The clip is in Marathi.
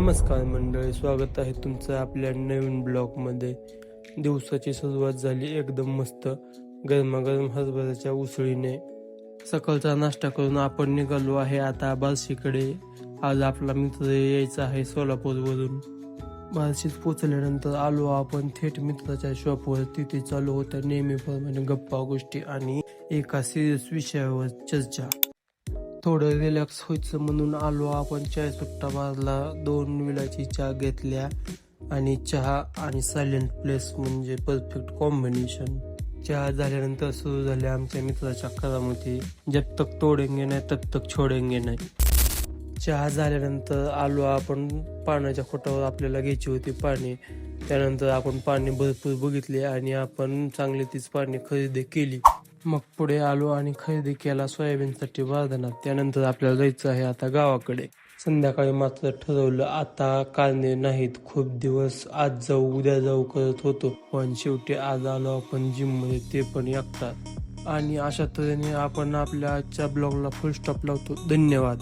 नमस्कार मंडळी, स्वागत आहे तुमचं आपल्या नवीन ब्लॉगमध्ये। दिवसाची सुरुवात झाली एकदम मस्त गरमागरम हरभऱ्याच्या उसळीने। सकाळचा नाश्ता करून आपण निघालो आहे आता बार्शीकडे। आज आपला मित्र यायचा आहे सोलापूरवरून। बार्शीत पोचल्यानंतर आलो आपण थेट मित्राच्या शॉपवर। तिथे चालू होत्या नेहमीप्रमाणे गप्पा गोष्टी आणि एका सिरियस विषयावर चर्चा। थोडं रिलॅक्स व्हायचं म्हणून आलो आपण चाय सुट्टा मारला, 2 विलायची चहा घेतल्या आणि चहा आणि सायलेंट प्लेस म्हणजे परफेक्ट कॉम्बिनेशन। चहा झाल्यानंतर सुरू झाल्या आमच्या मित्राच्या करामती, जब तक तोडेंगे नाही तब तक छोडेंगे नाही। चहा झाल्यानंतर आलो आपण पाण्याच्या खोटावर, आपल्याला घ्यायची होती पाणी। त्यानंतर आपण पाणी भरपूर बघितले आणि आपण चांगली तीच पाणी खरेदी केली। मग पुढे आलो आणि खरेदी केला सोयाबीनसाठी बारदाना। त्यानंतर आपल्याला जायचं आहे आता गावाकडे। संध्याकाळी मात्र ठरवलं आता कारणे नाहीत, खूप दिवस आज जाऊ उद्या जाऊ करत होतो, पण शेवटी आज आलो आपण जिम मध्ये, ते पण एकटा। आणि अशा तऱ्हेने आपण आपल्या आजच्या ब्लॉगला फुल स्टॉप लावतो। धन्यवाद।